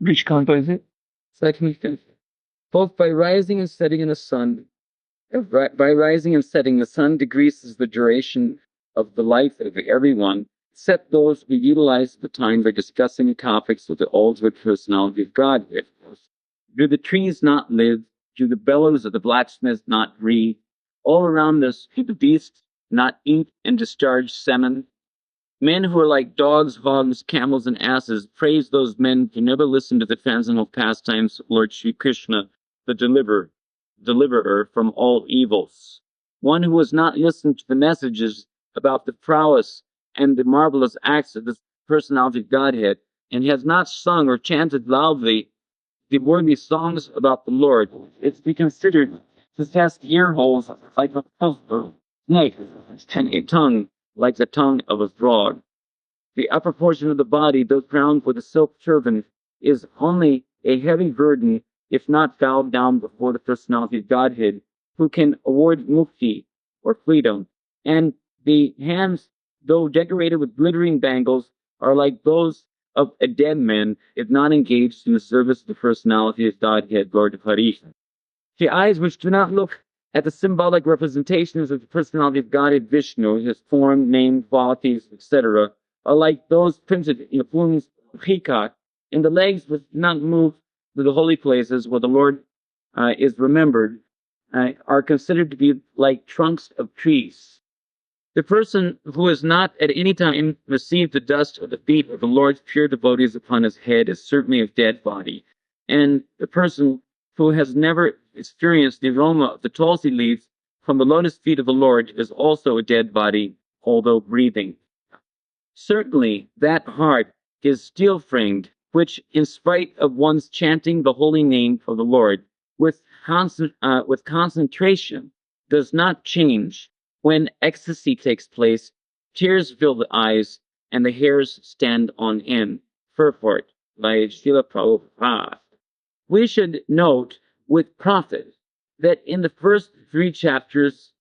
Which canto is it? Second, both by rising and setting in the sun. By rising and setting, the sun decreases the duration of the life of everyone, except those who utilize the time by discussing topics with the ultimate personality of Godhead. Do the trees not live? Do the bellows of the blacksmith not breathe? All around us, do the beasts not eat and discharge semen? Men who are like dogs, hogs, camels, and asses praise those men who never listen to the transcendental pastimes of Lord Sri Krishna, the deliverer from all evils. One who has not listened to the messages about the prowess and the marvelous acts of the personality of Godhead, and has not sung or chanted loudly the worthy songs about the Lord, is to be considered to test ear holes like a snake, and a tongue like the tongue of a frog. The upper portion of the body, though crowned with a silk turban, is only a heavy burden if not bowed down before the personality of Godhead, who can award mukti, or freedom. And the hands, though decorated with glittering bangles, are like those of a dead man if not engaged in the service of the personality of Godhead, Lord Hari. The eyes which do not look at the symbolic representations of the personality of Godhead Vishnu, his form, name, qualities, etc., are like those printed in the plumes of peacock, and the legs which do not move to the holy places where the Lord is remembered are considered to be like trunks of trees. The person who has not at any time received the dust of the feet of the Lord's pure devotees upon his head is certainly a dead body, and the person who has never experienced the aroma of the tulsi leaves from the lotus feet of the Lord is also a dead body, although breathing. Certainly, that heart is steel-framed, which, in spite of one's chanting the holy name of the Lord with concentration, does not change. When ecstasy takes place, tears fill the eyes and the hairs stand on end. Purport by Srila Prabhupada. We should note with profit that in the first 3 chapters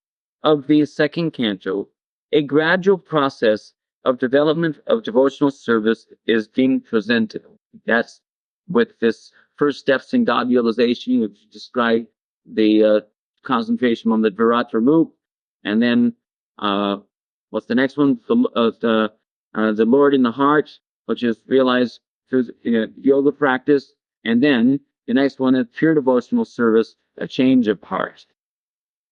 of the second canto, a gradual process of development of devotional service is being presented. That's with this first steps in God realization, which describe the concentration on the Viratra Roop, and then what's the next one? The Lord in the heart, which is realized through yoga practice, and then the next one is pure devotional service, a change of heart.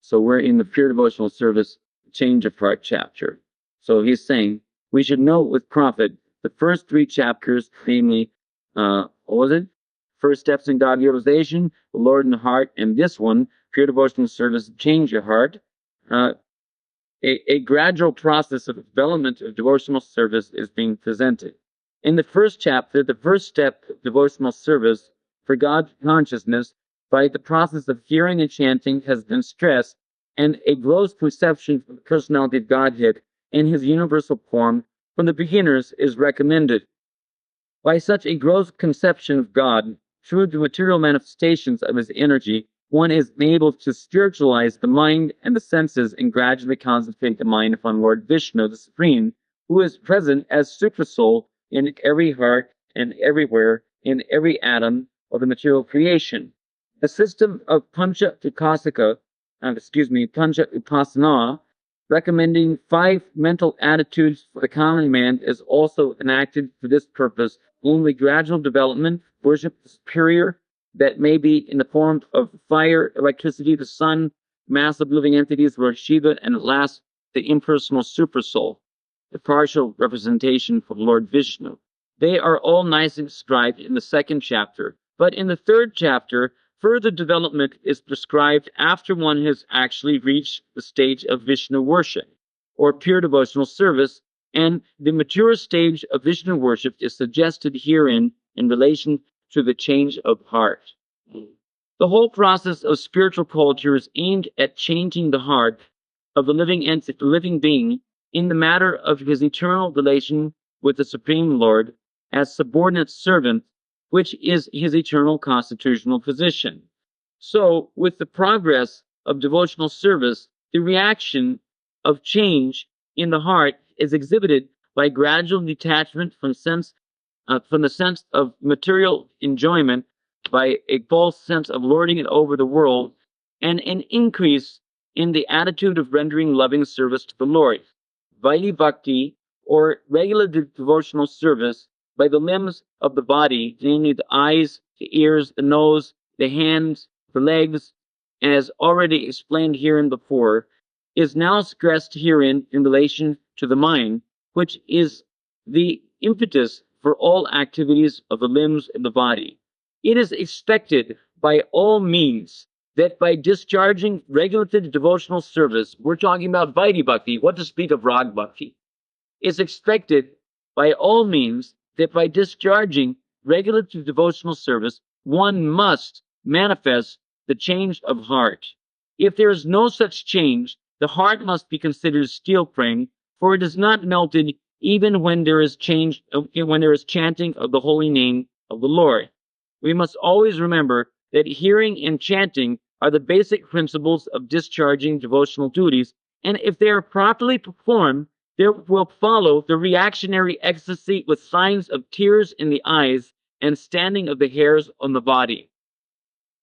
So we're in the pure devotional service, change of heart chapter. So he's saying we should note with profit the first 3 chapters, namely, what was it? First steps in God realization, the Lord in the heart, and this one, pure devotional service, change your heart. A gradual process of development of devotional service is being presented. In the first chapter, the first step of devotional service for God consciousness by the process of hearing and chanting has been stressed, and a gross perception of the personality of Godhead in his universal form from the beginners is recommended. By such a gross conception of God, through the material manifestations of his energy, one is able to spiritualize the mind and the senses and gradually concentrate the mind upon Lord Vishnu, the Supreme, who is present as Suprasoul in every heart and everywhere, in every atom of the material creation. A system of Pancha Upasana, recommending 5 mental attitudes for the common man, is also enacted for this purpose. Only gradual development, worship the superior, that may be in the form of fire, electricity, the sun, massive living entities, Lord Shiva, and at last the impersonal Supersoul, the partial representation for Lord Vishnu. They are all nicely described in the 2nd chapter, but in the 3rd chapter, further development is prescribed after one has actually reached the stage of Vishnu worship, or pure devotional service, and the mature stage of Vishnu worship is suggested herein in relation to the change of heart. The whole process of spiritual culture is aimed at changing the heart of the living being in the matter of his eternal relation with the Supreme Lord as subordinate servant, which is his eternal constitutional position. So, with the progress of devotional service, the reaction of change in the heart is exhibited by gradual detachment from sense from the sense of material enjoyment by a false sense of lording it over the world, and an increase in the attitude of rendering loving service to the Lord. Vaidhi Bhakti, or regular devotional service by the limbs of the body, namely the eyes, the ears, the nose, the hands, the legs, as already explained herein before, is now stressed herein in relation to the mind, which is the impetus for all activities of the limbs and the body. It is expected by all means that by discharging regulative devotional service, we're talking about Vaidhi Bhakti, what to speak of Rag Bhakti, it's expected by all means that by discharging regulative devotional service, one must manifest the change of heart. If there is no such change, the heart must be considered steel frame, for it is not melted even when there is chanting of the holy name of the Lord. We must always remember that hearing and chanting are the basic principles of discharging devotional duties, and if they are properly performed, there will follow the reactionary ecstasy with signs of tears in the eyes and standing of the hairs on the body.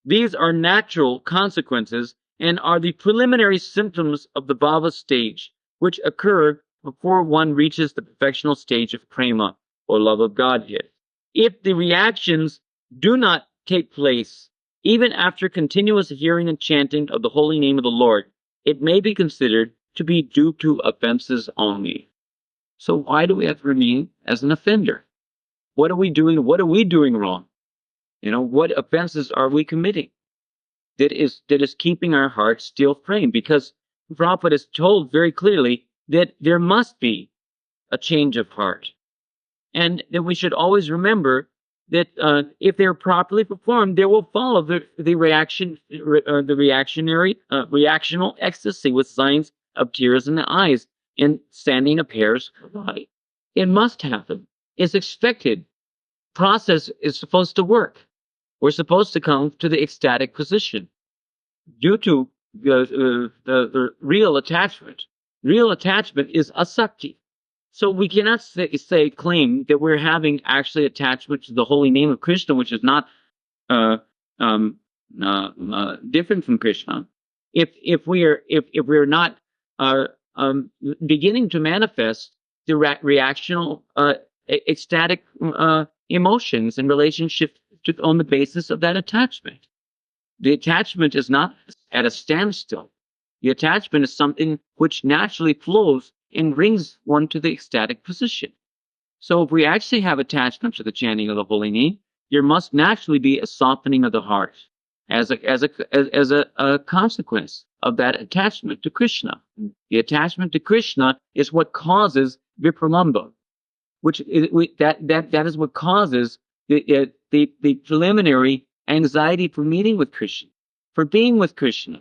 These are natural consequences and are the preliminary symptoms of the bhava stage, which occur before one reaches the perfectional stage of prema, or love of Godhead. If the reactions do not take place, even after continuous hearing and chanting of the holy name of the Lord, it may be considered to be due to offenses only. So why do we have to remain as an offender? What are we doing? What are we doing wrong? What offenses are we committing that is keeping our hearts steel framed? Because Prabhupada is told very clearly that there must be a change of heart, and that we should always remember that if they're properly performed, there will follow the reactional ecstasy with signs of tears in the eyes and standing of hairs on the body. It must happen. It's expected. Process is supposed to work. We're supposed to come to the ecstatic position due to the real attachment. Real attachment is āsakti. So we cannot claim that we're having actually attachment to the holy name of Kṛṣṇa, which is not different from Kṛṣṇa. If we're not beginning to manifest the reactional ecstatic emotions in relationship on the basis of that attachment. The attachment is not at a standstill. The attachment is something which naturally flows and brings one to the ecstatic position. So if we actually have attachment to the chanting of the holy name, there must naturally be a softening of the heart as a consequence of that attachment to Kṛṣṇa. The attachment to Kṛṣṇa is what causes vipralambha, that is what causes the preliminary anxiety for meeting with Kṛṣṇa, for being with Kṛṣṇa.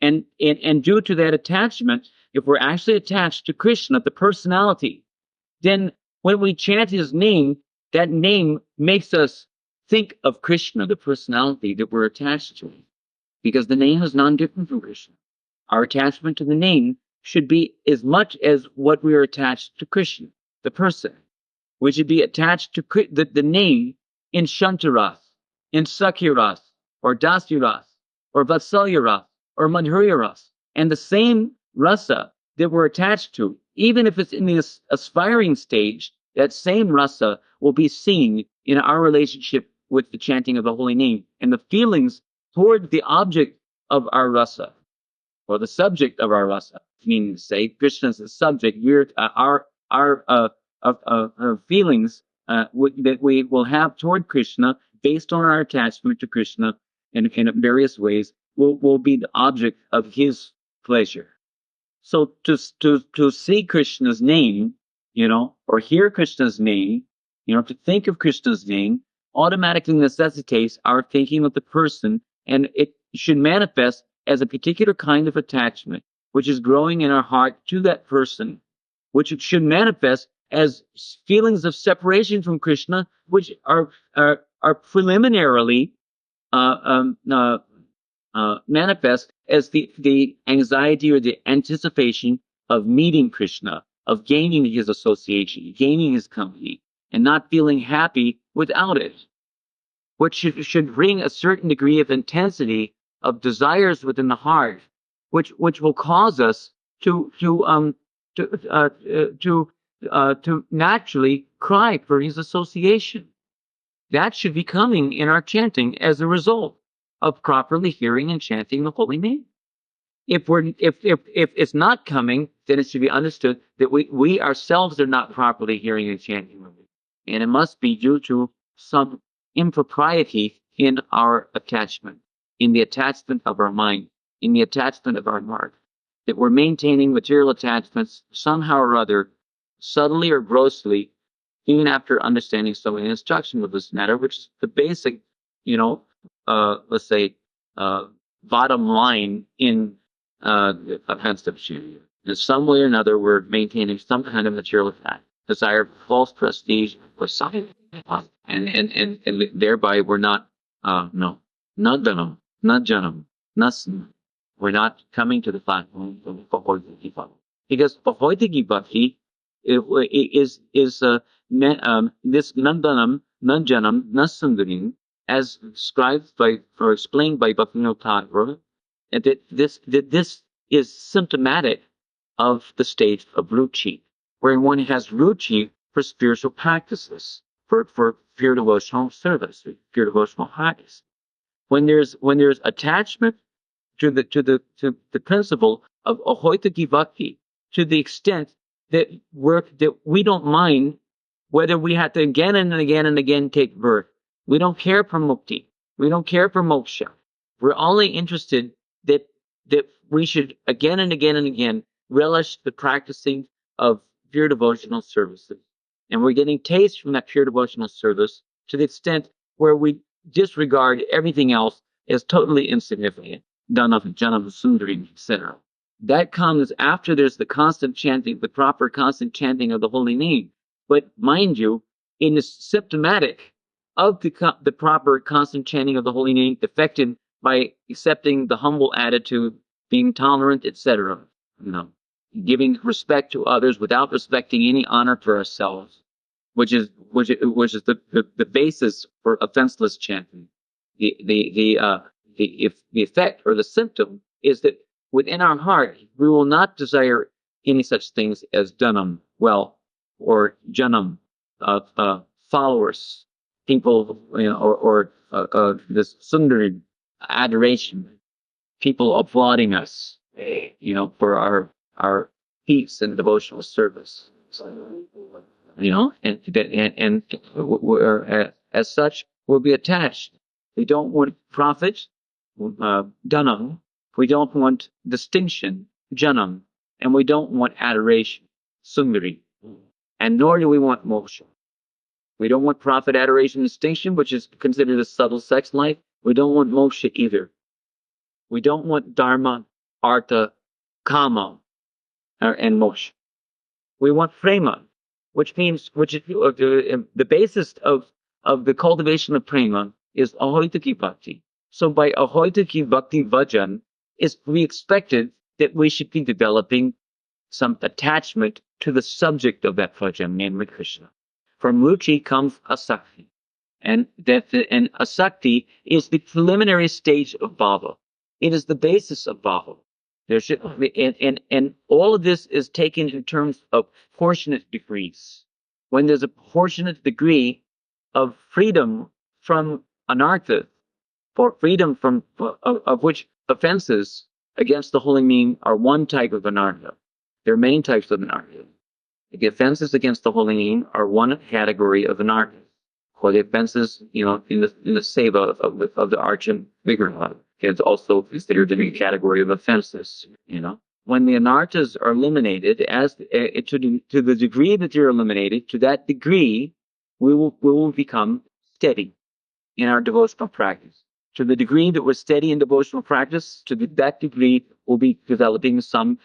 And due to that attachment, if we're actually attached to Kṛṣṇa, the personality, then when we chant his name, that name makes us think of Kṛṣṇa, the personality that we're attached to. Because the name is non-different from Kṛṣṇa. Our attachment to the name should be as much as what we are attached to Kṛṣṇa, the person. We should be attached to the name in Shantaras, in Sakhiras, or Dasyaras, or Vatsalyaras, or Madhuryaras. And the same rasa that we're attached to, even if it's in the aspiring stage, that same rasa will be seen in our relationship with the chanting of the holy name, and the feelings toward the object of our rasa, or the subject of our rasa. Meaning to say, Kṛṣṇa is the subject. Our feelings that we will have toward Kṛṣṇa, based on our attachment to Kṛṣṇa in various ways, will be the object of his pleasure. So to see Kṛṣṇa's name, or hear Kṛṣṇa's name, to think of Kṛṣṇa's name, automatically necessitates our thinking of the person, and it should manifest as a particular kind of attachment, which is growing in our heart to that person, which it should manifest as feelings of separation from Kṛṣṇa, which are preliminarily manifest as the anxiety or the anticipation of meeting Kṛṣṇa, of gaining his association, gaining his company, and not feeling happy without it, which should bring a certain degree of intensity of desires within the heart, which will cause us to naturally cry for his association. That should be coming in our chanting as a result of properly hearing and chanting the holy name. If it's not coming, then it should be understood that we ourselves are not properly hearing and chanting, and it must be due to some impropriety in our attachment, in the attachment of our mind, in the attachment of our heart, that we're maintaining material attachments somehow or other, subtly or grossly, even after understanding some instruction of this matter, which is the basic, let's say, bottom line in apprenticeship. In some way or another, we're maintaining some kind of material desire for false prestige or something, and thereby we're not, not dhanam, not janam, nasan. We're not coming to the platform of Bhagavad Bhakti, because Bhagavad Bhakti is this nandanam, nanjanam, nasundarim, as described by or explained by Bhaktivinoda Thakur, and that this is symptomatic of the state of ruchi, where one has ruchi for spiritual practices, for pure devotional service, pure devotional practice. When there's attachment to the principle of ahoitaki bhakti, to the extent that we don't mind whether we have to again and again and again take birth. We don't care for mukti. We don't care for moksha. We're only interested that we should again and again and again relish the practicing of pure devotional services. And we're getting taste from that pure devotional service to the extent where we disregard everything else as totally insignificant. Dhanam, janam, sundarim, etc. That comes after there's the constant chanting, the proper constant chanting of the holy name. But mind you, it is symptomatic of the proper constant chanting of the holy name, effected by accepting the humble attitude, being tolerant, etc. Giving respect to others without respecting any honor for ourselves, which is the basis for offenseless chanting. The effect or the symptom is that within our heart we will not desire any such things as dhanam, wealth, or janam, followers, people, or this sundari, adoration, people applauding us, for our peace and devotional service. And we're, as such, we'll be attached. We don't want profit, dhanam. We don't want distinction, janam. And we don't want adoration, sundari. And nor do we want moksha. We don't want profit, adoration, distinction, which is considered a subtle sex life. We don't want moksha either. We don't want dharma, artha, kama, and moksha. We want prema, which is the basis of the cultivation of prema is ahoitaki bhakti. So by ahoitaki bhakti vajan, we expected that we should be developing some attachment to the subject of that bhajan, namely Kṛṣṇa. From ruchi comes āsakti, and āsakti is the preliminary stage of bhava. It is the basis of bhava. And all of this is taken in terms of proportionate degrees. When there's a proportionate degree of freedom from anartha, for freedom from of which offenses against the holy name are one type of anartha. There are many types of anartha. The offenses against the holy name are one category of anartha. For the offenses, in the seva of the archon vigraha, is also considered to be a category of offenses. When the anarthas are eliminated, to the degree that they're eliminated, to that degree we will become steady in our devotional practice. To the degree that we're steady in devotional practice, that degree we'll be developing something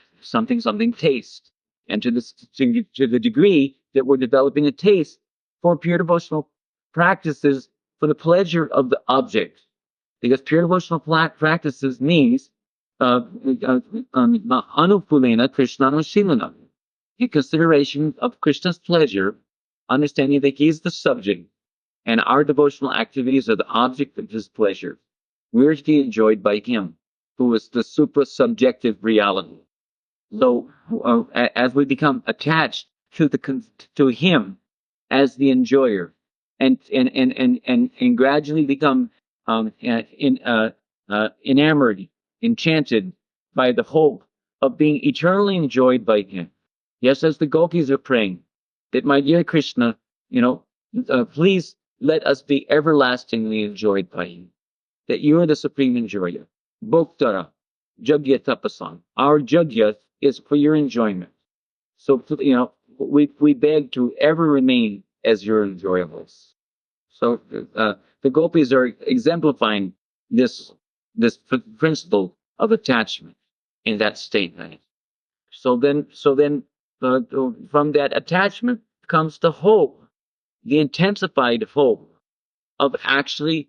taste. And to the degree that we're developing a taste for pure devotional practices for the pleasure of the object. Because pure devotional practices means anupulena Kṛṣṇano shilana, in consideration of Krishna's pleasure, understanding that he is the subject, and our devotional activities are the object of his pleasure. We are to be enjoyed by him, who is the supra-subjective reality. So, as we become attached to him as the enjoyer, and gradually become enamored, enchanted by the hope of being eternally enjoyed by him. Yes, as the gopis are praying, that my dear Kṛṣṇa, please let us be everlastingly enjoyed by you. That you are the supreme enjoyer. Bhoktara, Jagya Tapasan. Our Jagya is for your enjoyment. So, we beg to ever remain as your enjoyables. So, the gopis are exemplifying this principle of attachment in that statement. So then, from that attachment comes the hope, the intensified hope of actually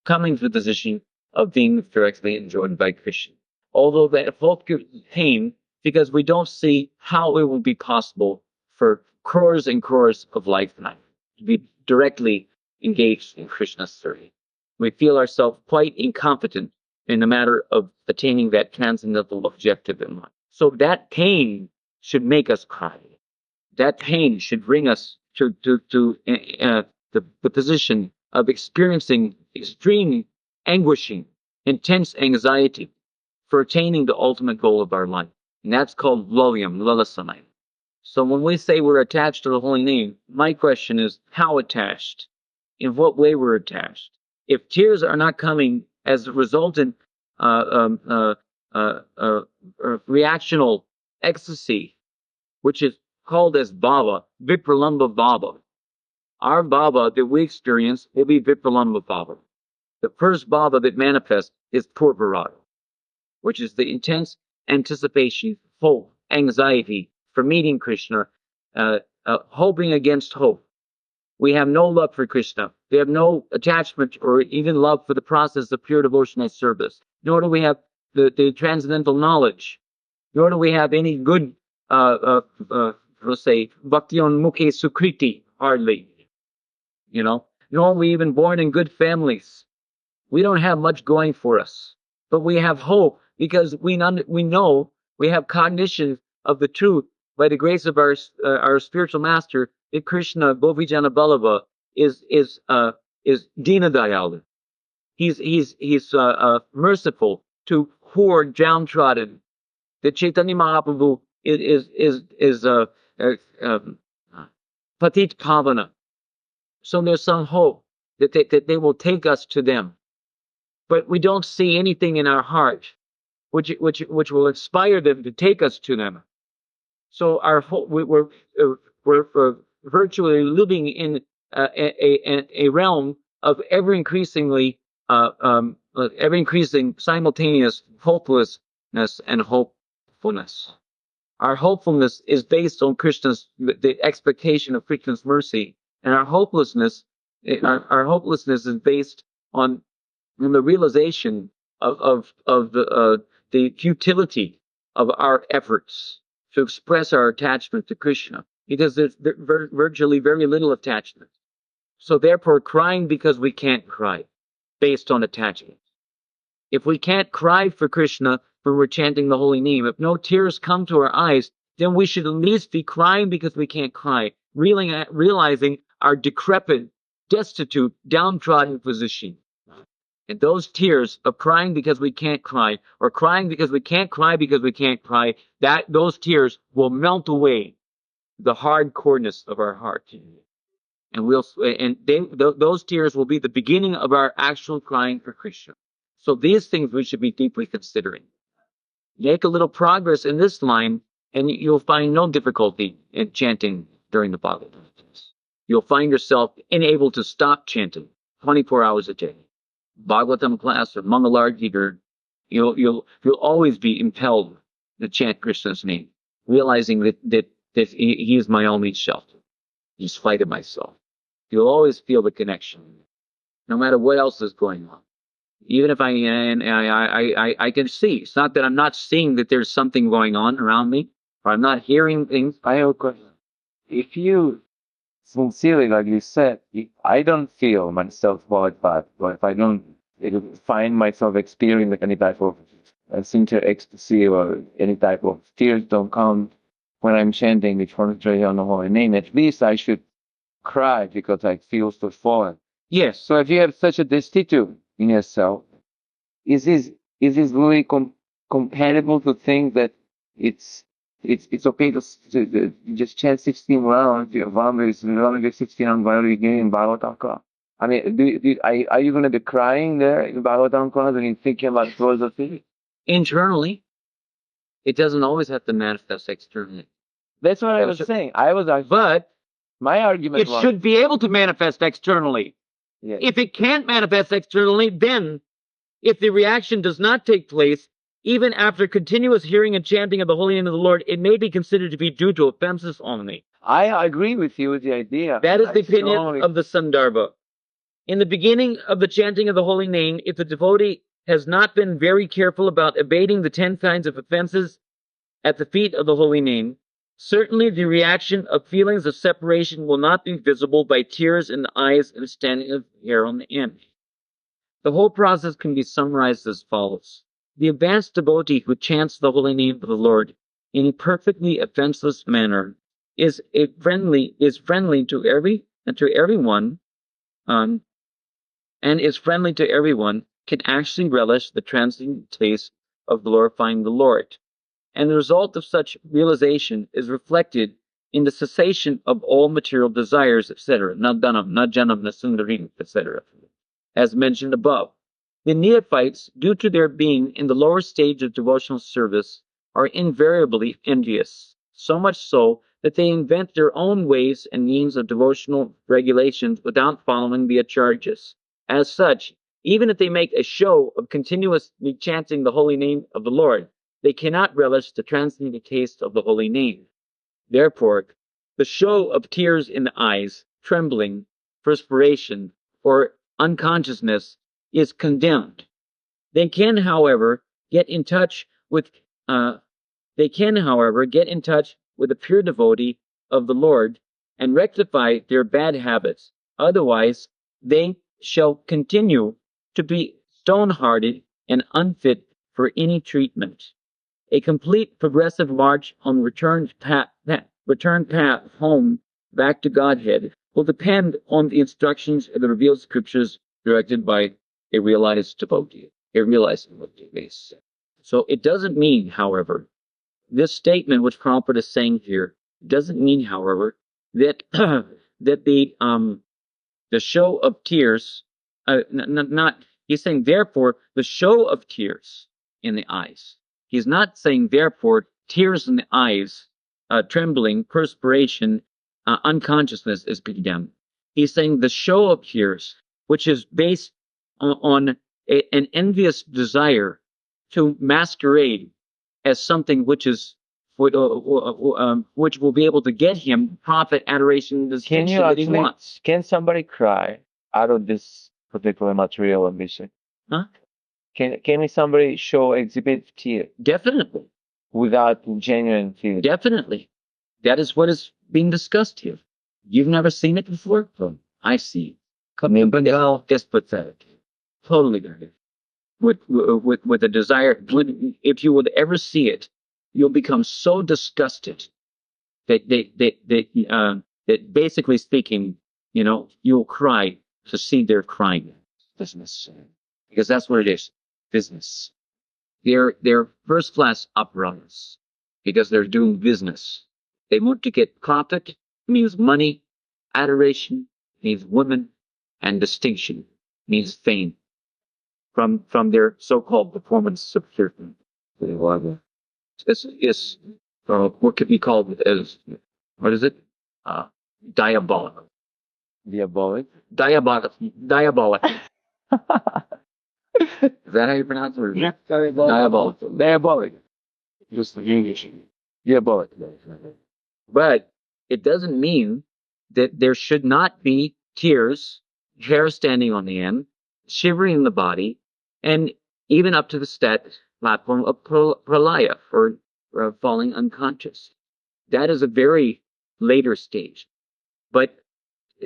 coming to the position of being directly enjoyed by Krishna. Although that hope gives pain, because we don't see how it will be possible for crores and crores of lifetimes to be directly engaged in Krishna's service. We feel ourselves quite incompetent in the matter of attaining that transcendental objective in life. So that pain should make us cry. That pain should bring us to the position of experiencing extreme anguishing, intense anxiety for attaining the ultimate goal of our life. And that's called loyam, lalasamai. So when we say we're attached to the holy name, my question is, how attached? In what way we're attached? If tears are not coming as a resultant reactional ecstasy, which is called as bhava, vipralambha bhava. Our bhava that we experience will be vipralambha bhava. The first bhava that manifests is purvarada, which is the intense anticipation, hope, anxiety for meeting Krishna, hoping against hope. We have no love for Krishna. We have no attachment or even love for the process of pure devotional service. Nor do we have the transcendental knowledge. Nor do we have any good, let's say, bhakti-on mukhe sukriti, hardly. Nor are we even born in good families. We don't have much going for us. But we have hope because we know we have cognition of the truth by the grace of our spiritual master, that Krishna Govijana Ballabha is Dinadayal. He's merciful to poor downtrodden. That Chaitanya Mahaprabhu is Patit Pavana. So there's some hope that they will take us to them. But we don't see anything in our heart which will inspire them to take us to them. So we're virtually living in a realm of ever increasing simultaneous hopelessness and hopefulness. Our hopefulness is based on the expectation of Krishna's mercy, and our hopelessness is based on the realization of the futility of our efforts to express our attachment to Krishna, because there's virtually very little attachment. So therefore, crying because we can't cry, based on attachment. If we can't cry for Krishna when we're chanting the holy name, if no tears come to our eyes, then we should at least be crying because we can't cry, realizing our decrepit, destitute, downtrodden position. And those tears of crying because we can't cry, or crying because we can't cry because we can't cry, those tears will melt away the hardcoreness of our heart. And those tears will be the beginning of our actual crying for Krishna. So these things we should be deeply considering. Make a little progress in this line, and you'll find no difficulty in chanting during the Bhagavatam. You'll find yourself unable to stop chanting 24 hours a day. Bhagavatam class or Mangalarti, you'll always be impelled to chant Krishna's name, realizing that he is my only shelter, in spite of myself. You'll always feel the connection, no matter what else is going on. Even if I can see, it's not that I'm not seeing that there's something going on around me, or I'm not hearing things. If you sincerely, like you said, I don't feel myself qualified, but if I don't find myself experiencing any type of sincere ecstasy or any type of tears don't come when I'm chanting the concentration on the holy name, at least I should cry because I feel so fallen. Yes. So if you have such a destitute in yourself, is this really compatible to think that it's it's okay to just chant 16 rounds, running 16 rounds while you're getting Bhagavatam? I mean, are you going to be crying there in Bhagavatam class and you're thinking about philosophy? Internally, it doesn't always have to manifest externally. That's what I was saying. But my argument it was, should be able to manifest externally. yes. If it can't manifest externally, then if the reaction does not take place, even after continuous hearing and chanting of the holy name of the Lord, it may be considered to be due to offenses only. I agree with you with the idea. That is the opinion of the Sandarbha. In the beginning of the chanting of the holy name, if the devotee has not been very careful about abating the 10 kinds of offenses at the feet of the holy name, certainly the reaction of feelings of separation will not be visible by tears in the eyes and standing of hair on the end. The whole process can be summarized as follows. The advanced devotee who chants the holy name of the Lord in a perfectly offenseless manner is friendly to everyone, and is friendly to everyone, can actually relish the transient taste of glorifying the Lord. And the result of such realization is reflected in the cessation of all material desires, etc., nadhanam, najanam, nasundarim, etc., as mentioned above. The neophytes, due to their being in the lower stage of devotional service, are invariably envious, so much so that they invent their own ways and means of devotional regulations without following the acharjas. As such, even if they make a show of continuously chanting the holy name of the Lord, they cannot relish the transcendental taste of the holy name. Therefore, the show of tears in the eyes, trembling, perspiration, or unconsciousness is condemned. They can, however, get in touch with a pure devotee of the Lord and rectify their bad habits. Otherwise, they shall continue to be stone-hearted and unfit for any treatment. A complete progressive march on return path home back to Godhead will depend on the instructions of the revealed scriptures directed by a realized devotee. So it doesn't mean, however, this statement which Prabhupada is saying here doesn't mean, however, that that the show of tears, he's saying therefore the show of tears in the eyes. He's not saying therefore tears in the eyes, trembling, perspiration, unconsciousness is condemned. He's saying the show of tears, which is based on an envious desire to masquerade as something which will be able to get him profit, adoration, distinction that he wants. Can somebody cry out of this particular material ambition? Huh? Can somebody exhibit tears Definitely. without genuine feeling? Definitely. That is what is being discussed here. You've never seen it before? Well, I see. Come in, but it's pathetic. Totally good. With a desire, if you would ever see it, you'll become so disgusted that basically speaking, you'll cry to see their crying. Business. Because that's what it is. Business. They're first class operators because they're doing business. They want to get profit. It means money, adoration, means women, and distinction, means fame from their so-called performance of certain. This is what could be called as, what is it? Diabolic. Diabolic? Diabolic. Is that how you pronounce it? Yeah. Diabolic. Diabolic. Just the English. Diabolic. But it doesn't mean that there should not be tears, hair standing on the end, shivering in the body, and even up to the platform of pralaya, or falling unconscious. That is a very later stage. But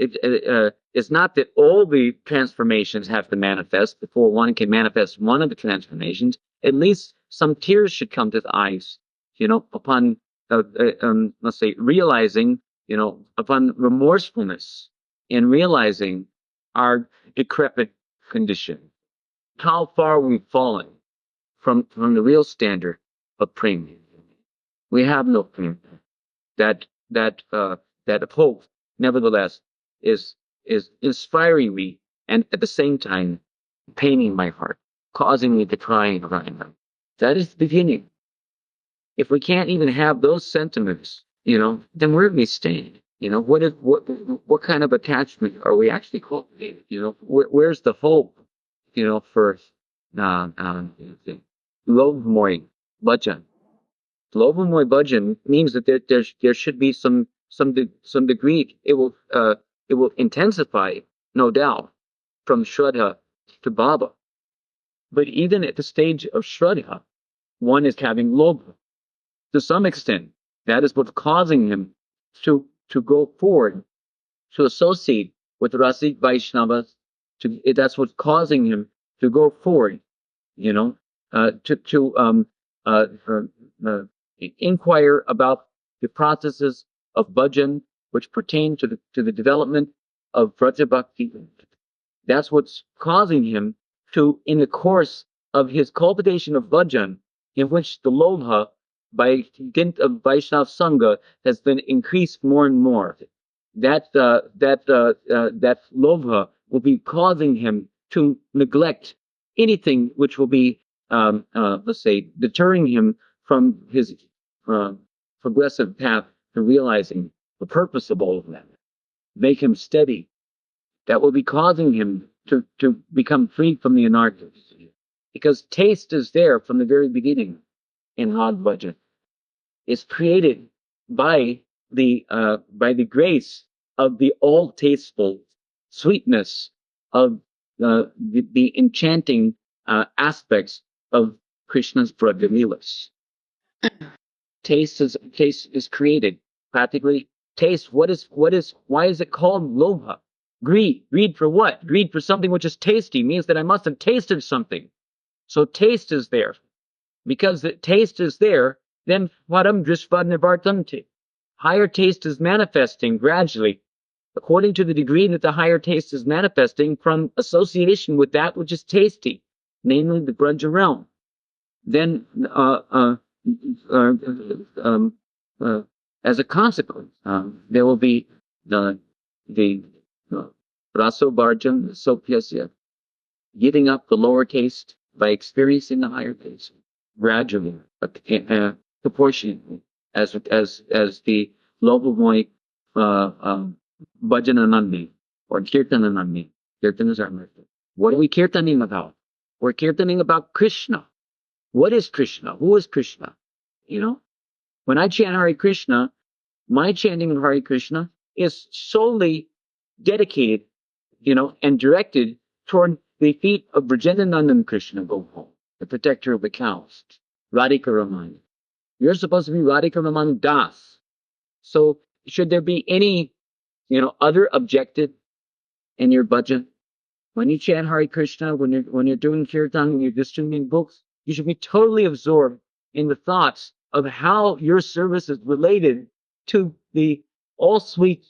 it's not that all the transformations have to manifest before one can manifest one of the transformations. At least some tears should come to the eyes, upon let's say realizing, upon remorsefulness in realizing our decrepit condition, how far we've fallen from the real standard of prema. We have no prema. That hope, nevertheless, is inspiring me, and at the same time, paining my heart, causing me to cry and cry. That is the beginning. If we can't even have those sentiments, then where do we stand? What kind of attachment are we actually cultivating? Where's the hope? For Lovemoy bhajan. Lovemoy bhajan means that there should be some degree. It will intensify, no doubt, from Shraddha to Baba. But even at the stage of Shraddha, one is having Lobha. To some extent, that is what's causing him to go forward, to associate with Rasik Vaishnavas. That's what's causing him to go forward, to inquire about the processes of bhajan which pertain to the development of Vraja Bhakti. That's what's causing him to, in the course of his cultivation of bhajan, in which the lobha, by dint of Vaishnava Sangha, has been increased more and more. That lobha will be causing him to neglect anything which will be, let's say, deterring him from his progressive path to realizing the purpose of all of that. Make him steady. That will be causing him to become free from the anarthas. Because taste is there from the very beginning in Had Bhajan. It's created by the grace of the all-tasteful sweetness of the enchanting aspects of Krishna's Braja Leelas. Taste is created practically. Taste. Why is it called lobha? Greed. Greed for what? Greed for something which is tasty means that I must have tasted something. So taste is there. Because the taste is there, then param drishva nivartanti. Higher taste is manifesting gradually, according to the degree that the higher taste is manifesting from association with that which is tasty, namely the Braja realm. Then, as a consequence, there will be the raso bharjan sopyasya, giving up the lower taste by experiencing the higher taste gradually, but proportionately, as the Lobamoy Bhajananandi or Kirtananandi. Kirtan is our method. What are we kirtaning about? We're kirtaning about Kṛṣṇa. What is Kṛṣṇa? Who is Kṛṣṇa? When I chant Hare Krishna, my chanting of Hare Krishna is solely dedicated, and directed toward the feet of Brajendanandan Krishna Gopal, the protector of the cows, Radhika Raman. You're supposed to be Radhika Raman Das. So should there be any, other objective in your bhajan? When you chant Hare Krishna, when you're doing kirtan, when you're distributing books, you should be totally absorbed in the thoughts of how your service is related to the all sweet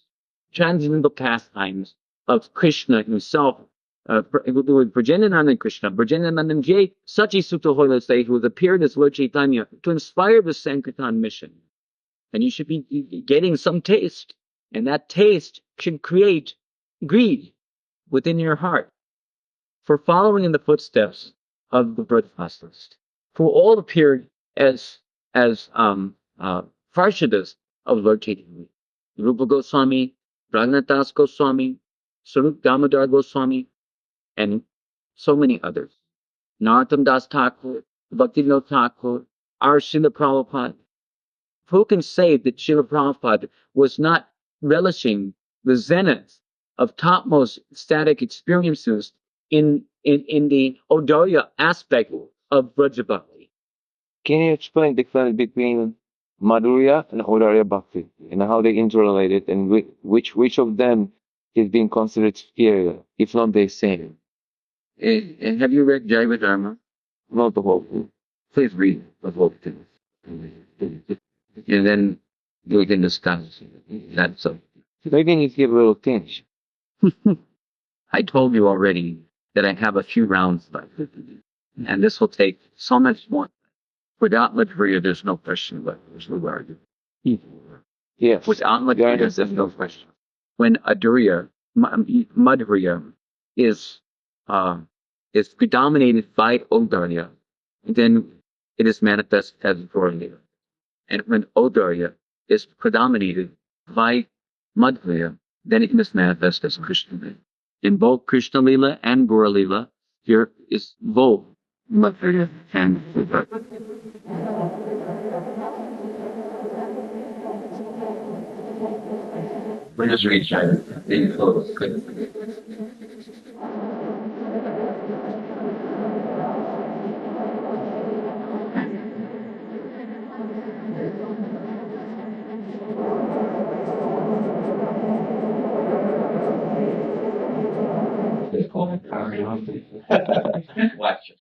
transcendental pastimes of Krishna himself. With Brajendanandan Krishna, Brajendanandan Jay, Sachi Sutta Hoilase, who has appeared as Lord Chaitanya to inspire the Sankirtan mission. And you should be getting some taste, and that taste should create greed within your heart for following in the footsteps of the Brajavasis, who all appeared as Parshadas of Lord Chaitanya. Rupa Goswami, Raghunath Goswami, Sarup Damodar Goswami, and so many others. Narottam Das Thakur, Bhaktivinoda Thakur, our Srila Prabhupada. Who can say that Srila Prabhupada was not relishing the zenith of topmost ecstatic experiences in the Odaya aspect of Braja Bhakti? Can you explain the difference between Madhurya and Odaya Bhakti and how they interrelated, and which of them is being considered superior, if not the same. And have you read Jaiva Dharma? Not the whole thing. Please read the whole thing. And then we can discuss that. So Maybe I need to give a little tinge. I told you already that I have a few rounds left. And this will take so much more. Without Madhurya, there's no question what there's no argument. Yes. Without Madhurya, there's no question. When Adurya, Madhurya is predominated by Odarya, then it is manifest as Gauranga. And when Odarya is predominated by Madhurya, then it is manifest as Krishna. In both Krishna Lila and Gaura Lila, here is both Madhurya and Odarya. We're just reaching close. Watch it.